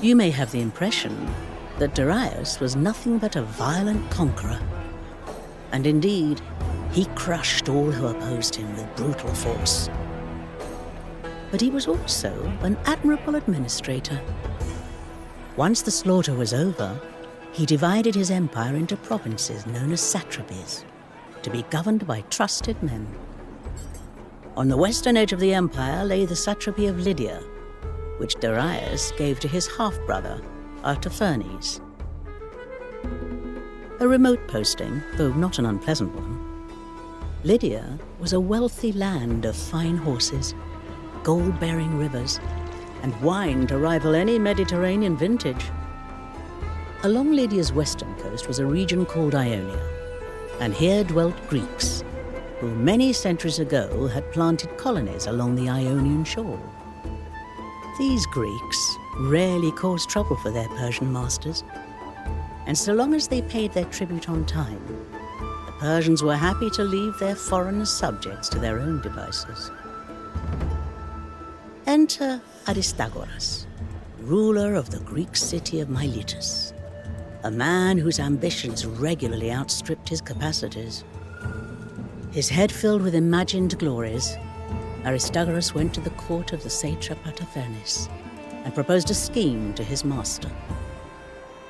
You may have the impression that Darius was nothing but a violent conqueror. And indeed, he crushed all who opposed him with brutal force. But he was also an admirable administrator. Once the slaughter was over, he divided his empire into provinces known as satrapies, to be governed by trusted men. On the western edge of the empire lay the satrapy of Lydia, which Darius gave to his half-brother, Artaphernes. A remote posting, though not an unpleasant one. Lydia was a wealthy land of fine horses, gold-bearing rivers, and wine to rival any Mediterranean vintage. Along Lydia's western coast was a region called Ionia, and here dwelt Greeks, who many centuries ago had planted colonies along the Ionian shore. These Greeks rarely caused trouble for their Persian masters, and so long as they paid their tribute on time, the Persians were happy to leave their foreign subjects to their own devices. Enter Aristagoras, ruler of the Greek city of Miletus, a man whose ambitions regularly outstripped his capacities. His head filled with imagined glories, Aristagoras went to the court of the satrap Artaphernes and proposed a scheme to his master.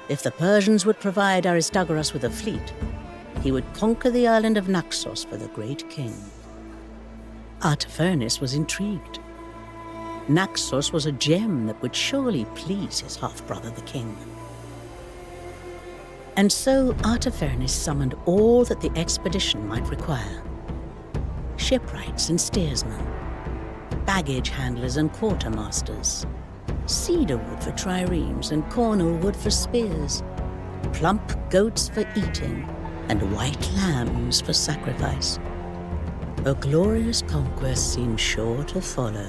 If the Persians would provide Aristagoras with a fleet, he would conquer the island of Naxos for the great king. Artaphernes was intrigued. Naxos was a gem that would surely please his half-brother the king. And so Artaphernes summoned all that the expedition might require: shipwrights and steersmen, baggage handlers and quartermasters, cedar wood for triremes and cornel wood for spears, plump goats for eating, and white lambs for sacrifice. A glorious conquest seemed sure to follow.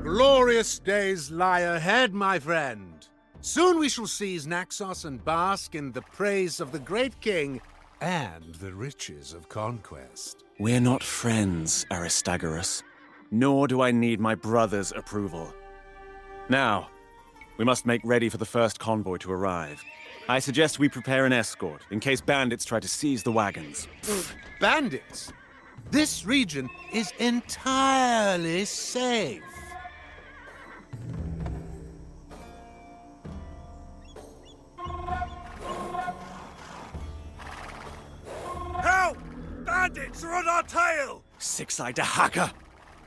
Glorious days lie ahead, my friend. Soon we shall seize Naxos and bask in the praise of the great king and the riches of conquest. We're not friends, Aristagoras. Nor do I need my brother's approval. Now, we must make ready for the first convoy to arrive. I suggest we prepare an escort, in case bandits try to seize the wagons. Bandits? This region is entirely safe. Help! Bandits are on our tail! Six-eyed hacker!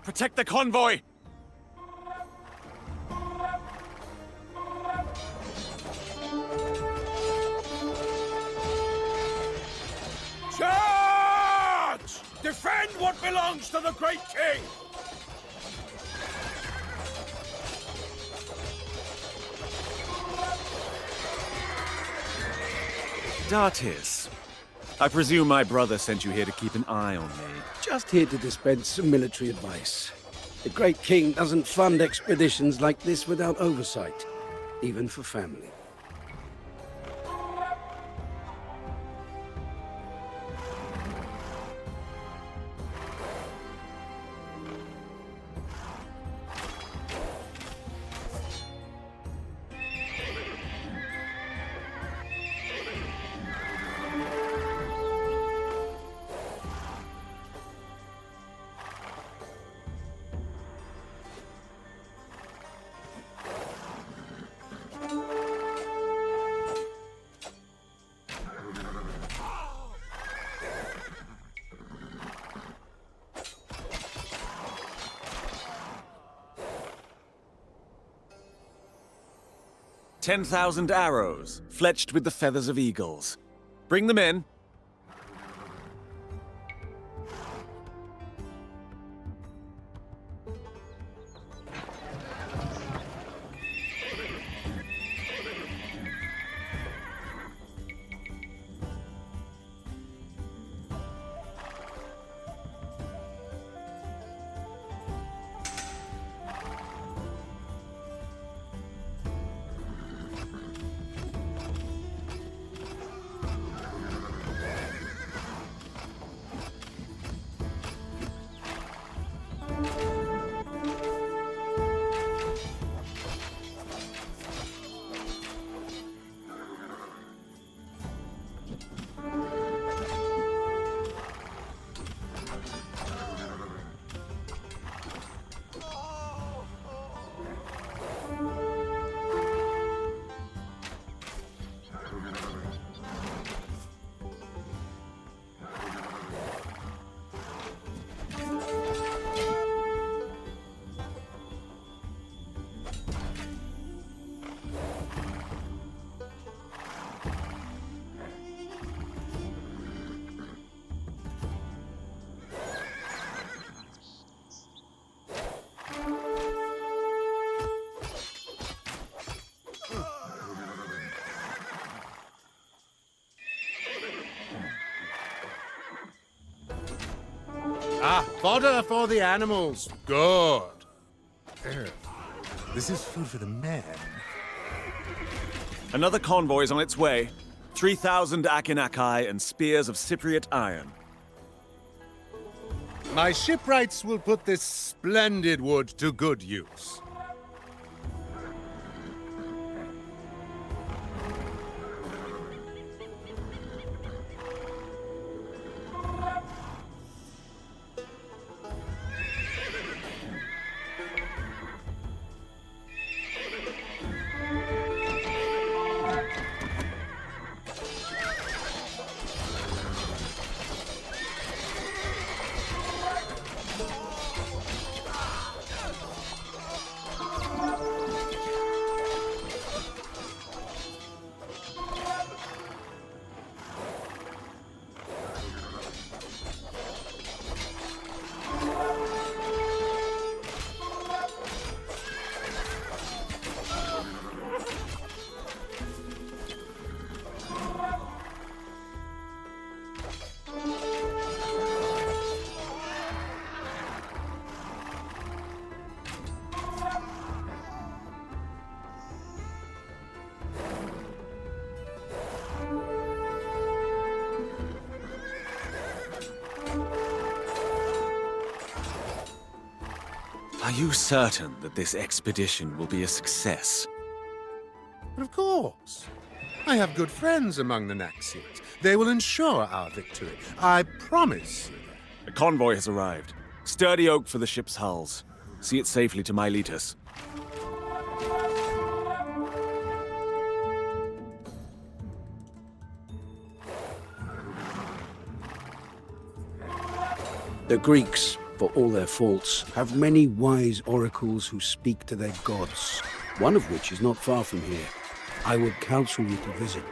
Protect the convoy! Charge! Defend what belongs to the great king! Dartis, I presume my brother sent you here to keep an eye on me. Just here to dispense some military advice. The great king doesn't fund expeditions like this without oversight, even for family. 10,000 arrows, fletched with the feathers of eagles. Bring them in. Ah, fodder for the animals. Good. This is food for the men. Another convoy is on its way. 3,000 Akinaki and spears of Cypriot iron. My shipwrights will put this splendid wood to good use. Are you certain that this expedition will be a success? But of course. I have good friends among the Naxians. They will ensure our victory. I promise you. A convoy has arrived. Sturdy oak for the ship's hulls. See it safely to Miletus. The Greeks, for all their faults, have many wise oracles who speak to their gods, one of which is not far from here. I would counsel you to visit.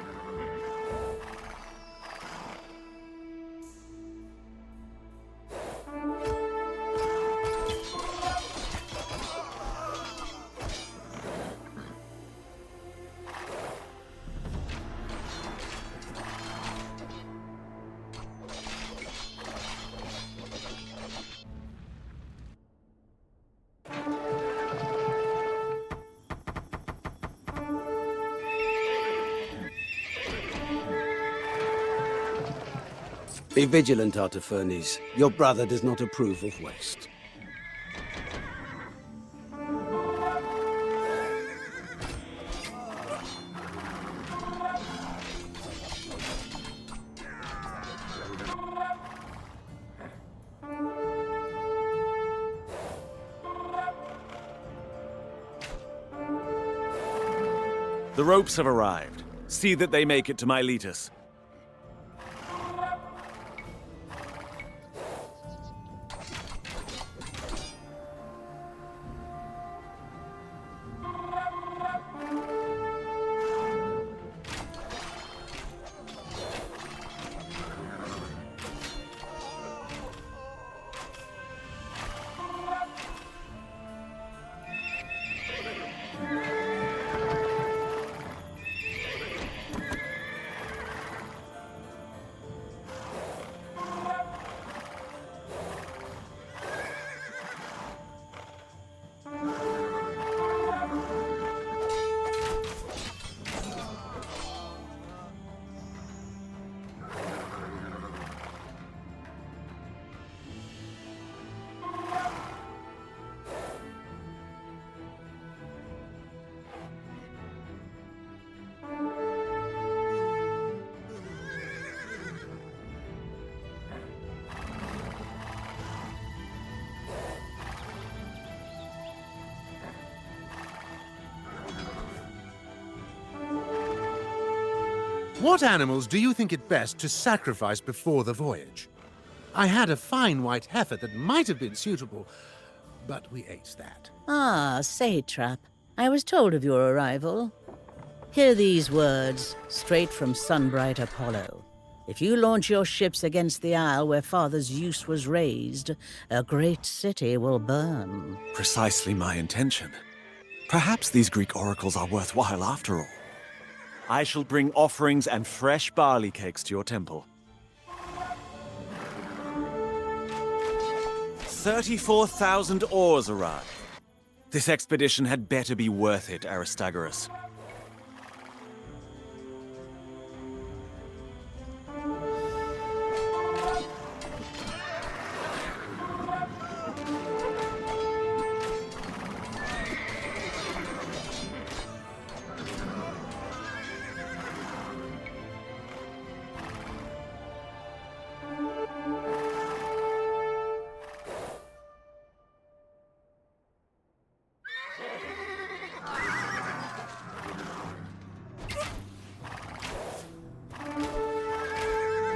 Be vigilant, Artaphernes. Your brother does not approve of waste. The ropes have arrived. See that they make it to Miletus. What animals do you think it best to sacrifice before the voyage? I had a fine white heifer that might have been suitable, but we ate that. Ah, satrap. I was told of your arrival. Hear these words, straight from sunbright Apollo. If you launch your ships against the isle where Father Zeus was raised, a great city will burn. Precisely my intention. Perhaps these Greek oracles are worthwhile after all. I shall bring offerings and fresh barley cakes to your temple. 34,000 oars arrived. This expedition had better be worth it, Aristagoras.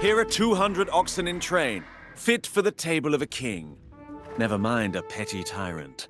Here are 200 oxen in train, fit for the table of a king. Never mind a petty tyrant.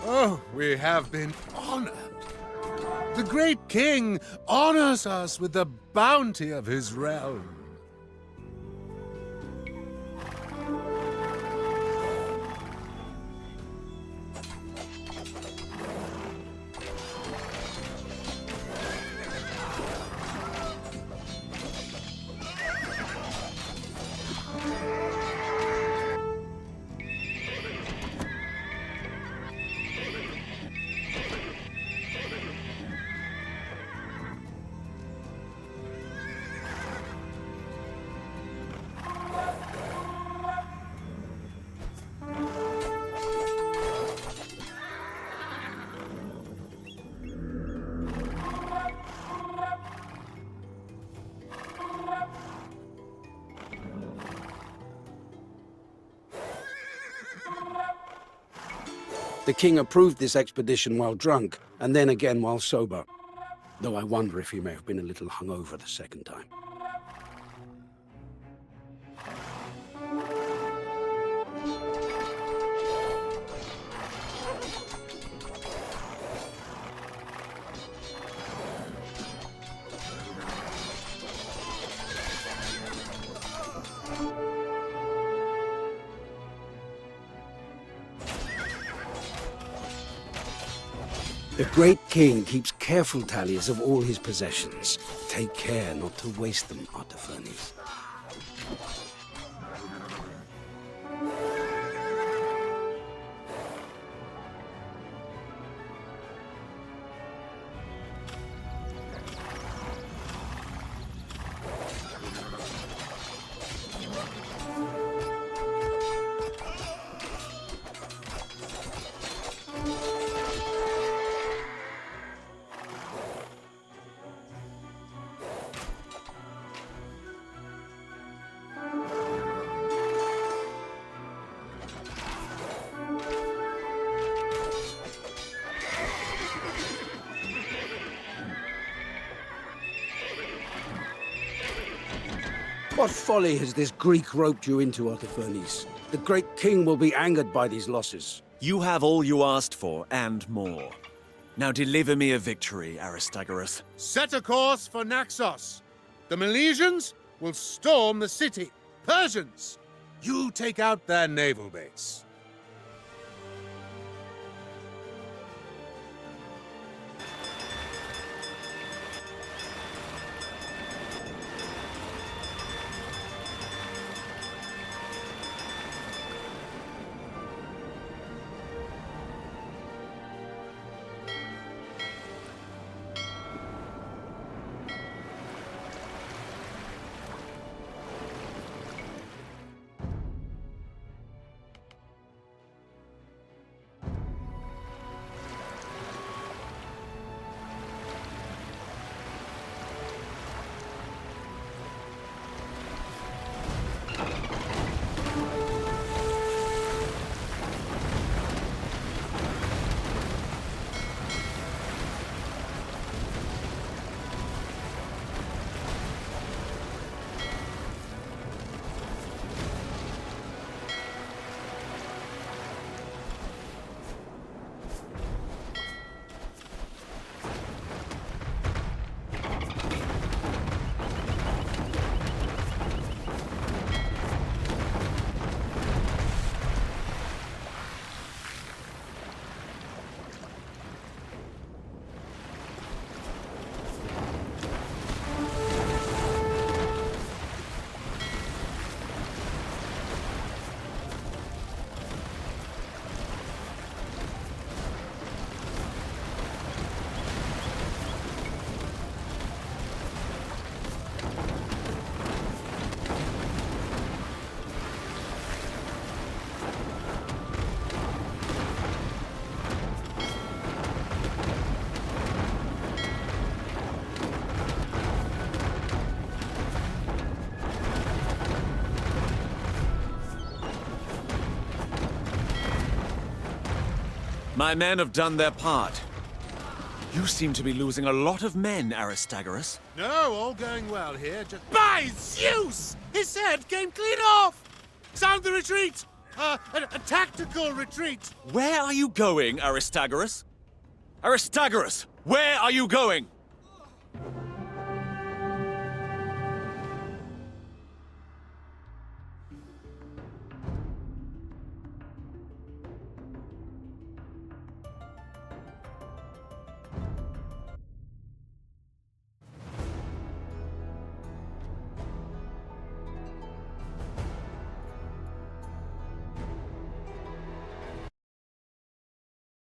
Oh, we have been honored. The great king honors us with the bounty of his realm. The king approved this expedition while drunk, and then again while sober. Though I wonder if he may have been a little hungover the second time. The great king keeps careful tallies of all his possessions. Take care not to waste them, Artaphernes. What folly has this Greek roped you into, Artaphernes? The great king will be angered by these losses. You have all you asked for, and more. Now deliver me a victory, Aristagoras. Set a course for Naxos. The Milesians will storm the city. Persians, you take out their naval base. My men have done their part. You seem to be losing a lot of men, Aristagoras. No, all going well here. Just by Zeus! His head came clean off. Sound the retreat. A tactical retreat. Where are you going, Aristagoras? Aristagoras, where are you going?